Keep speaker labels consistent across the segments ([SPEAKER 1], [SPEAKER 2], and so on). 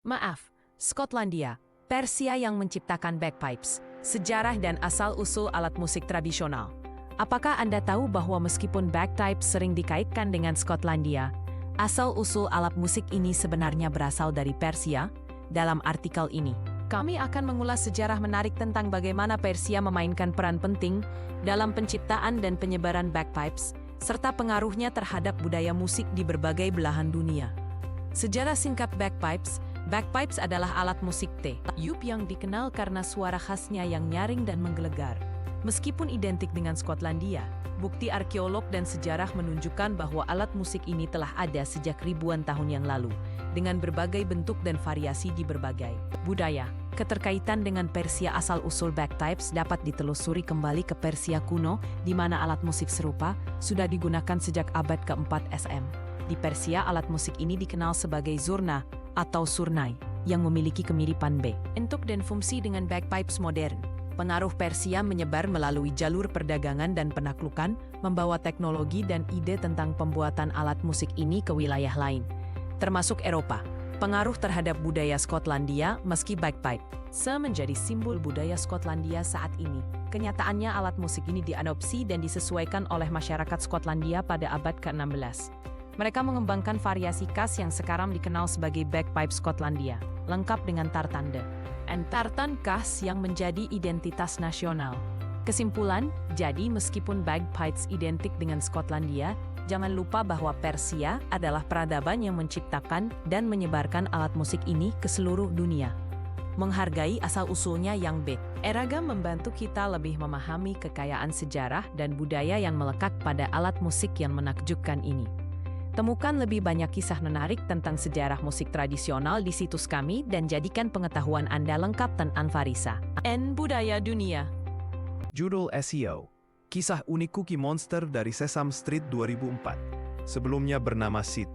[SPEAKER 1] Maaf, Skotlandia, Persia yang menciptakan bagpipes, sejarah dan asal-usul alat musik tradisional. Apakah Anda tahu bahwa meskipun bagpipes sering dikaitkan dengan Skotlandia, asal-usul alat musik ini sebenarnya berasal dari Persia? Dalam artikel ini, kami akan mengulas sejarah menarik tentang bagaimana Persia memainkan peran penting dalam penciptaan dan penyebaran bagpipes, serta pengaruhnya terhadap budaya musik di berbagai belahan dunia. Sejarah singkat bagpipes. Bagpipes adalah alat musik tiup yang dikenal karena suara khasnya yang nyaring dan menggelegar. Meskipun identik dengan Skotlandia, bukti arkeolog dan sejarah menunjukkan bahwa alat musik ini telah ada sejak ribuan tahun yang lalu, dengan berbagai bentuk dan variasi di berbagai budaya. Keterkaitan dengan Persia asal-usul bagpipes dapat ditelusuri kembali ke Persia kuno, di mana alat musik serupa sudah digunakan sejak abad ke-4 SM. Di Persia, alat musik ini dikenal sebagai zurna atau surnai, yang memiliki kemiripan bentuk dan fungsi dengan bagpipes modern. Pengaruh Persia menyebar melalui jalur perdagangan dan penaklukan, membawa teknologi dan ide tentang pembuatan alat musik ini ke wilayah lain, termasuk Eropa. Pengaruh terhadap budaya Skotlandia, meski bagpipe menjadi simbol budaya Skotlandia saat ini, kenyataannya alat musik ini diadopsi dan disesuaikan oleh masyarakat Skotlandia pada abad ke-16. Mereka mengembangkan variasi khas yang sekarang dikenal sebagai bagpipe Skotlandia, lengkap dengan tartanda dan tartan khas yang menjadi identitas nasional. Kesimpulan, jadi meskipun bagpipes identik dengan Skotlandia, jangan lupa bahwa Persia adalah peradaban yang menciptakan dan menyebarkan alat musik ini ke seluruh dunia. Menghargai asal-usulnya yang beragam membantu kita lebih memahami kekayaan sejarah dan budaya yang melekat pada alat musik yang menakjubkan ini. Temukan lebih banyak kisah menarik tentang sejarah musik tradisional di situs kami dan jadikan pengetahuan Anda lengkap tentang Farisa dan budaya dunia.
[SPEAKER 2] Judul SEO, Kisah Unik Cookie Monster dari Sesame Street 2004. Sebelumnya bernama Sid.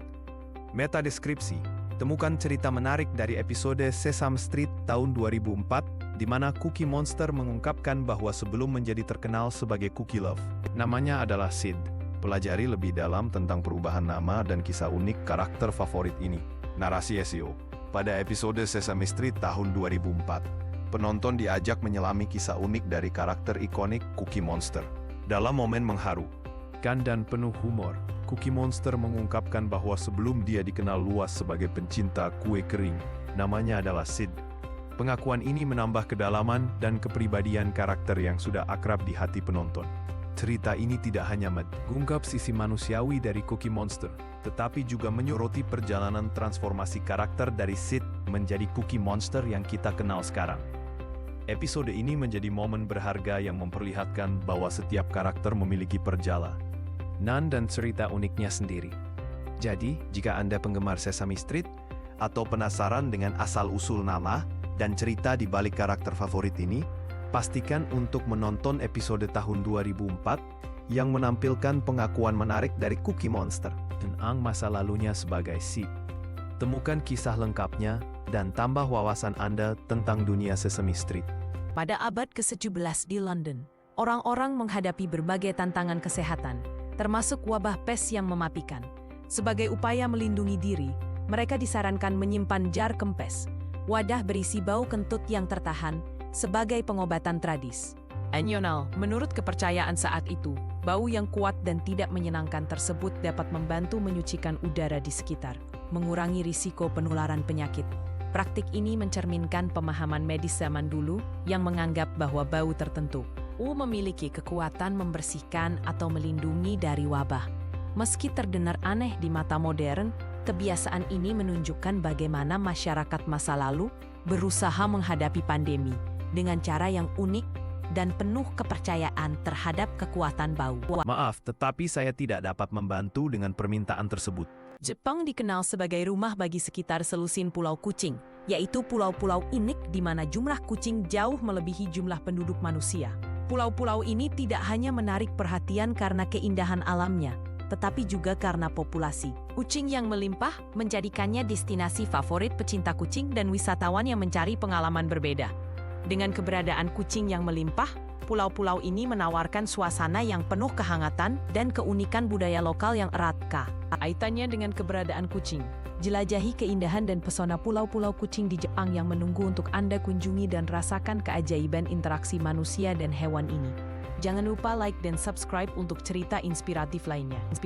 [SPEAKER 2] Meta deskripsi, temukan cerita menarik dari episode Sesame Street tahun 2004, di mana Cookie Monster mengungkapkan bahwa sebelum menjadi terkenal sebagai Cookie Love, namanya adalah Sid. Pelajari lebih dalam tentang perubahan nama dan kisah unik karakter favorit ini. Narasi SEO. Pada episode Sesame Street tahun 2004, penonton diajak menyelami kisah unik dari karakter ikonik Cookie Monster. Dalam momen mengharukan dan penuh humor, Cookie Monster mengungkapkan bahwa sebelum dia dikenal luas sebagai pencinta kue kering, namanya adalah Sid. Pengakuan ini menambah kedalaman dan kepribadian karakter yang sudah akrab di hati penonton. Cerita ini tidak hanya mengungkap sisi manusiawi dari Cookie Monster, tetapi juga menyoroti perjalanan transformasi karakter dari Sid menjadi Cookie Monster yang kita kenal sekarang. Episode ini menjadi momen berharga yang memperlihatkan bahwa setiap karakter memiliki perjalanan dan cerita uniknya sendiri. Jadi, jika Anda penggemar Sesame Street atau penasaran dengan asal-usul nama dan cerita di balik karakter favorit ini, pastikan untuk menonton episode tahun 2004 yang menampilkan pengakuan menarik dari Cookie Monster tentang masa lalunya sebagai Sid. Temukan kisah lengkapnya dan tambah wawasan Anda tentang dunia Sesame Street.
[SPEAKER 1] Pada abad ke-17 di London, orang-orang menghadapi berbagai tantangan kesehatan, termasuk wabah pes yang mematikan. Sebagai upaya melindungi diri, mereka disarankan menyimpan jar kempes, wadah berisi bau kentut yang tertahan, sebagai pengobatan tradisional. Menurut kepercayaan saat itu, bau yang kuat dan tidak menyenangkan tersebut dapat membantu menyucikan udara di sekitar, mengurangi risiko penularan penyakit. Praktik ini mencerminkan pemahaman medis zaman dulu yang menganggap bahwa bau tertentu memiliki kekuatan membersihkan atau melindungi dari wabah. Meski terdengar aneh di mata modern, kebiasaan ini menunjukkan bagaimana masyarakat masa lalu berusaha menghadapi pandemi dengan cara yang unik dan penuh kepercayaan terhadap kekuatan bau.
[SPEAKER 2] Maaf, tetapi saya tidak dapat membantu dengan permintaan tersebut.
[SPEAKER 1] Jepang dikenal sebagai rumah bagi sekitar selusin pulau kucing, yaitu pulau-pulau unik di mana jumlah kucing jauh melebihi jumlah penduduk manusia. Pulau-pulau ini tidak hanya menarik perhatian karena keindahan alamnya, tetapi juga karena populasi kucing yang melimpah menjadikannya destinasi favorit pecinta kucing dan wisatawan yang mencari pengalaman berbeda. Dengan keberadaan kucing yang melimpah, pulau-pulau ini menawarkan suasana yang penuh kehangatan dan keunikan budaya lokal yang erat kaitannya dengan keberadaan kucing. Jelajahi keindahan dan pesona pulau-pulau kucing di Jepang yang menunggu untuk Anda kunjungi dan rasakan keajaiban interaksi manusia dan hewan ini. Jangan lupa like dan subscribe untuk cerita inspiratif lainnya.